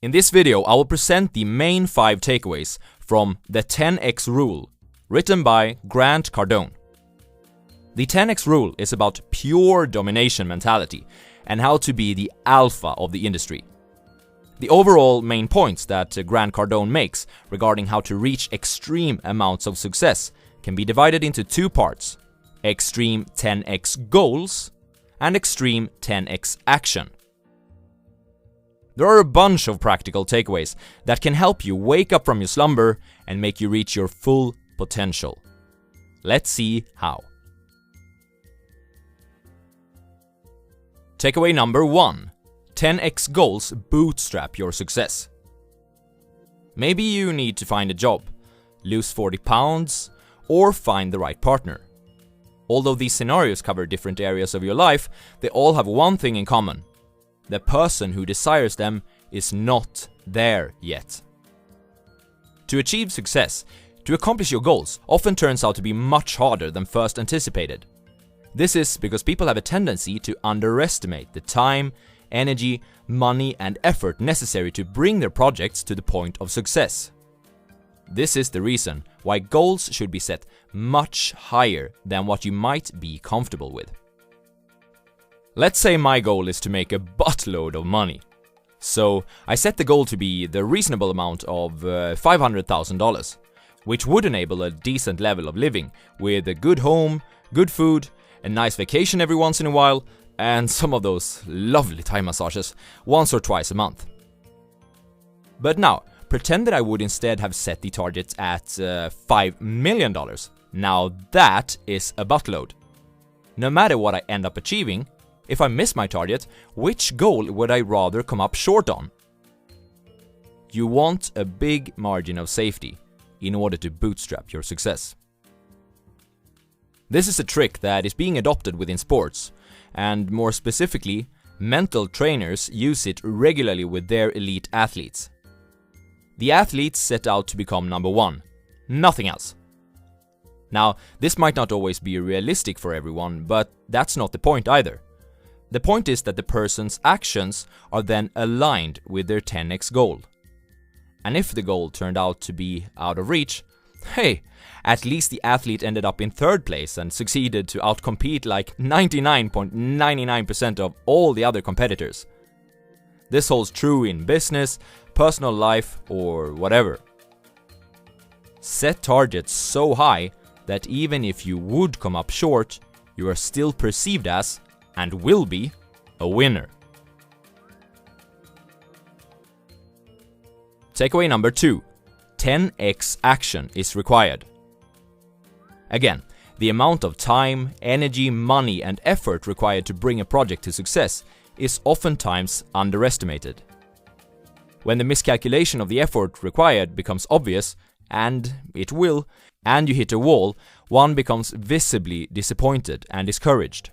In this video, I will present the main 5 takeaways from the 10x rule, written by Grant Cardone. The 10x rule is about pure domination mentality and how to be the alpha of the industry. The overall main points that Grant Cardone makes regarding how to reach extreme amounts of success can be divided into 2 parts: extreme 10x goals and extreme 10x action. There are a bunch of practical takeaways that can help you wake up from your slumber and make you reach your full potential. Let's see how. Takeaway number 1. 10x goals bootstrap your success. Maybe you need to find a job, lose 40 pounds, or find the right partner. Although these scenarios cover different areas of your life, they all have one thing in common. The person who desires them is not there yet. To achieve success, to accomplish your goals, often turns out to be much harder than first anticipated. This is because people have a tendency to underestimate the time, energy, money, and effort necessary to bring their projects to the point of success. This is the reason why goals should be set much higher than what you might be comfortable with. Let's say my goal is to make a buttload of money. So I set the goal to be the reasonable amount of $500,000, which would enable a decent level of living with a good home, good food, a nice vacation every once in a while, and some of those lovely Thai massages once or twice a month. But now, pretend that I would instead have set the target at $5 million. Now that is a buttload. No matter what I end up achieving, if I miss my target, which goal would I rather come up short on? You want a big margin of safety in order to bootstrap your success. This is a trick that is being adopted within sports, and more specifically, mental trainers use it regularly with their elite athletes. The athletes set out to become number 1, nothing else. Now, this might not always be realistic for everyone, but that's not the point either. The point is that the person's actions are then aligned with their 10x goal. And if the goal turned out to be out of reach, hey, at least the athlete ended up in 3rd place and succeeded to outcompete like 99.99% of all the other competitors. This holds true in business, personal life, or whatever. Set targets so high that even if you would come up short, you are still perceived as, and will be, a winner. Takeaway number 2. 10x action is required. Again, the amount of time, energy, money, and effort required to bring a project to success is oftentimes underestimated. When the miscalculation of the effort required becomes obvious, and it will, and you hit a wall, one becomes visibly disappointed and discouraged.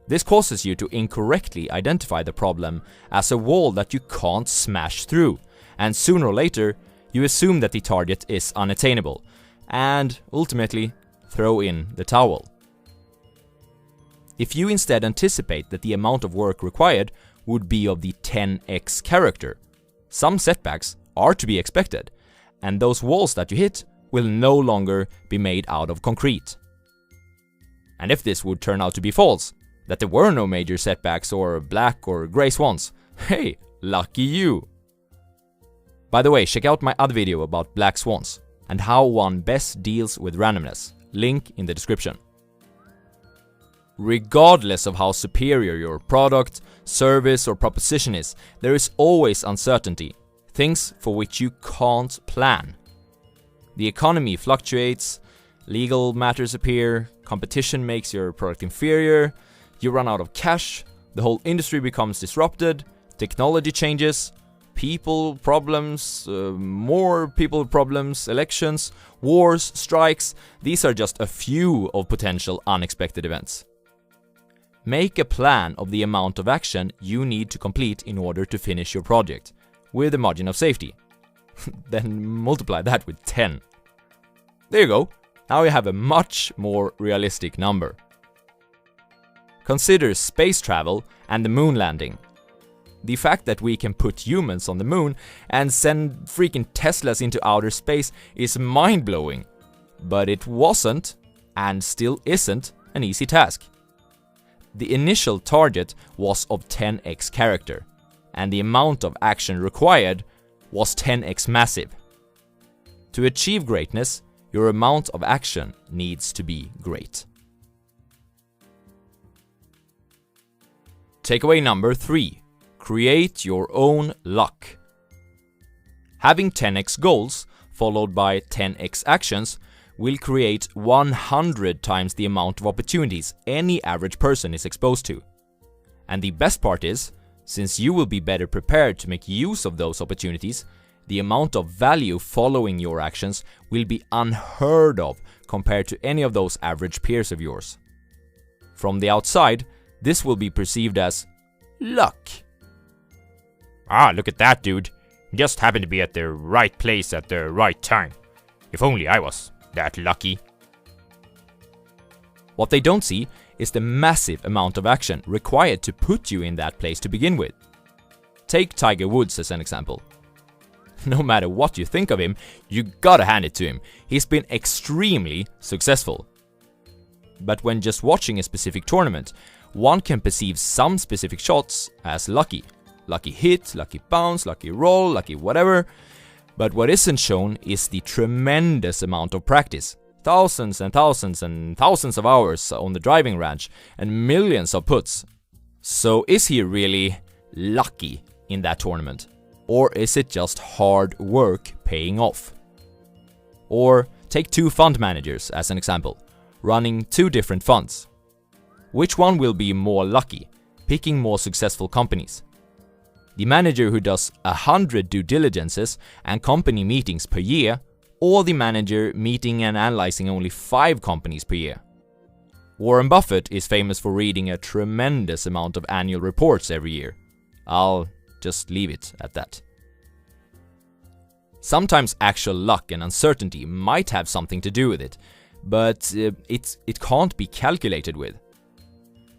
This causes you to incorrectly identify the problem as a wall that you can't smash through, and sooner or later, you assume that the target is unattainable, and ultimately, throw in the towel. If you instead anticipate that the amount of work required would be of the 10x character, some setbacks are to be expected, and those walls that you hit will no longer be made out of concrete. And if this would turn out to be false, that there were no major setbacks or black or grey swans, hey, lucky you! By the way, check out my other video about black swans and how one best deals with randomness, link in the description. Regardless of how superior your product, service, or proposition is, there is always uncertainty, things for which you can't plan. The economy fluctuates, legal matters appear, competition makes your product inferior, you run out of cash, the whole industry becomes disrupted, technology changes, people problems, more people problems, elections, wars, strikes. These are just a few of potential unexpected events. Make a plan of the amount of action you need to complete in order to finish your project, with a margin of safety. Then multiply that with 10. There you go. Now you have a much more realistic number. Consider space travel and the moon landing. The fact that we can put humans on the moon and send freaking Teslas into outer space is mind-blowing. But it wasn't, and still isn't, an easy task. The initial target was of 10x character, and the amount of action required was 10x massive. To achieve greatness, your amount of action needs to be great. Takeaway number 3. Create your own luck. Having 10x goals, followed by 10x actions, will create 100 times the amount of opportunities any average person is exposed to. And the best part is, since you will be better prepared to make use of those opportunities, the amount of value following your actions will be unheard of compared to any of those average peers of yours. From the outside, this will be perceived as luck. Ah, look at that dude. Just happened to be at the right place at the right time. If only I was that lucky. What they don't see is the massive amount of action required to put you in that place to begin with. Take Tiger Woods as an example. No matter what you think of him, you gotta hand it to him. He's been extremely successful. But when just watching a specific tournament, one can perceive some specific shots as lucky. Lucky hit, lucky bounce, lucky roll, lucky whatever. But what isn't shown is the tremendous amount of practice. Thousands and thousands and thousands of hours on the driving range and millions of puts. So is he really lucky in that tournament? Or is it just hard work paying off? Or take 2 fund managers as an example, running 2 different funds. Which one will be more lucky, picking more successful companies? The manager who does 100 due diligences and company meetings per year, or the manager meeting and analyzing only 5 companies per year? Warren Buffett is famous for reading a tremendous amount of annual reports every year. I'll just leave it at that. Sometimes actual luck and uncertainty might have something to do with it, but it can't be calculated with.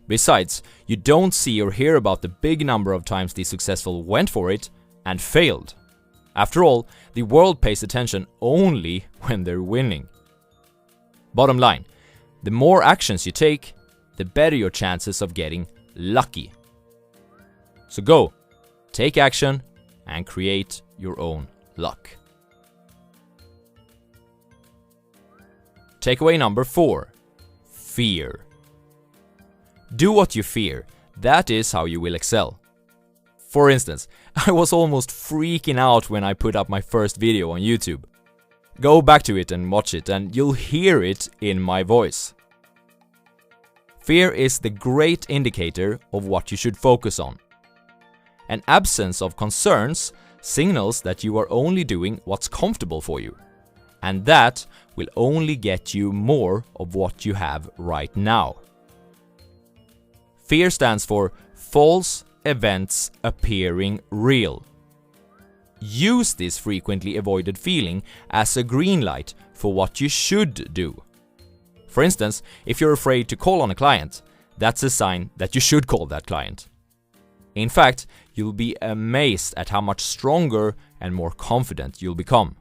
Besides, you don't see or hear about the big number of times the successful went for it and failed. After all, the world pays attention only when they're winning. Bottom line, the more actions you take, the better your chances of getting lucky. So go, take action, and create your own luck. Takeaway number 4. Fear. Do what you fear. That is how you will excel. For instance, I was almost freaking out when I put up my first video on YouTube. Go back to it and watch it, and you'll hear it in my voice. Fear is the great indicator of what you should focus on. An absence of concerns signals that you are only doing what's comfortable for you. And that will only get you more of what you have right now. Fear stands for false events appearing real. Use this frequently avoided feeling as a green light for what you should do. For instance, if you're afraid to call on a client, that's a sign that you should call that client. In fact, you'll be amazed at how much stronger and more confident you'll become.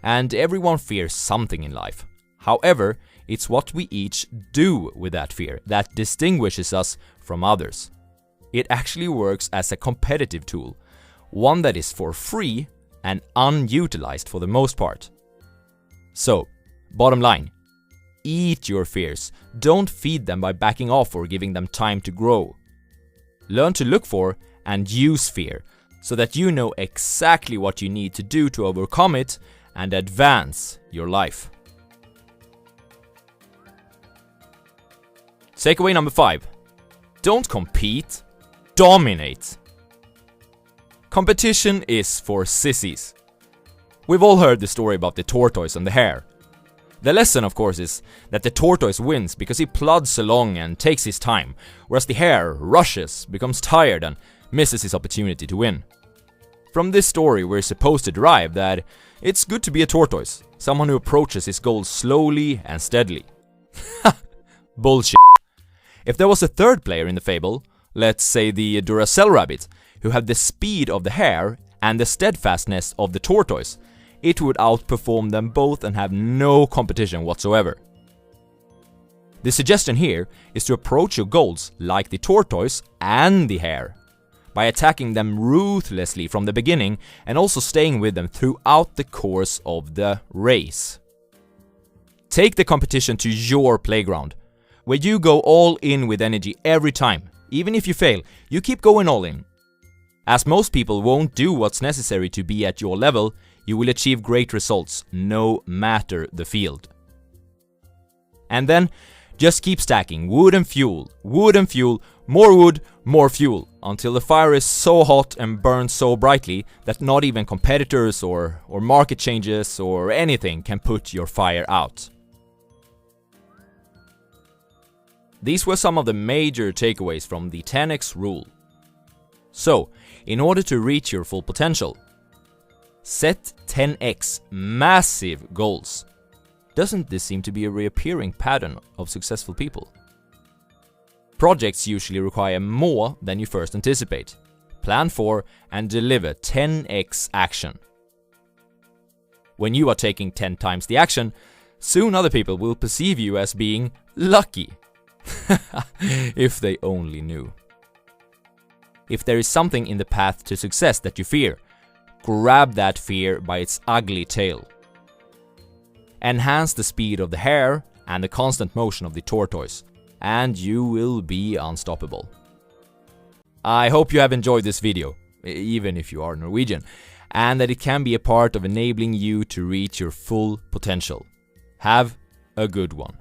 And everyone fears something in life. However, it's what we each do with that fear that distinguishes us from others. It actually works as a competitive tool, one that is for free and unutilized for the most part. So, bottom line, eat your fears. Don't feed them by backing off or giving them time to grow. Learn to look for and use fear so that you know exactly what you need to do to overcome it and advance your life. Takeaway number 5. Don't compete, dominate. Competition is for sissies. We've all heard the story about the tortoise and the hare. The lesson, of course, is that the tortoise wins because he plods along and takes his time, whereas the hare rushes, becomes tired, and misses his opportunity to win. From this story, we're supposed to derive that it's good to be a tortoise, someone who approaches his goals slowly and steadily. Bullshit. If there was a third player in the fable, let's say the Duracell rabbit, who have the speed of the hare and the steadfastness of the tortoise, it would outperform them both and have no competition whatsoever. The suggestion here is to approach your goals like the tortoise and the hare, by attacking them ruthlessly from the beginning and also staying with them throughout the course of the race. Take the competition to your playground, where you go all in with energy every time. Even if you fail, you keep going all in. As most people won't do what's necessary to be at your level, you will achieve great results no matter the field. And then, just keep stacking wood and fuel, more wood, more fuel, until the fire is so hot and burns so brightly that not even competitors or market changes or anything can put your fire out. These were some of the major takeaways from the 10x rule. So, in order to reach your full potential, set 10x massive goals. Doesn't this seem to be a reappearing pattern of successful people? Projects usually require more than you first anticipate. Plan for and deliver 10x action. When you are taking 10 times the action, soon other people will perceive you as being lucky. If they only knew. If there is something in the path to success that you fear, grab that fear by its ugly tail. Enhance the speed of the hare and the constant motion of the tortoise, and you will be unstoppable. I hope you have enjoyed this video, even if you are Norwegian, and that it can be a part of enabling you to reach your full potential. Have a good one.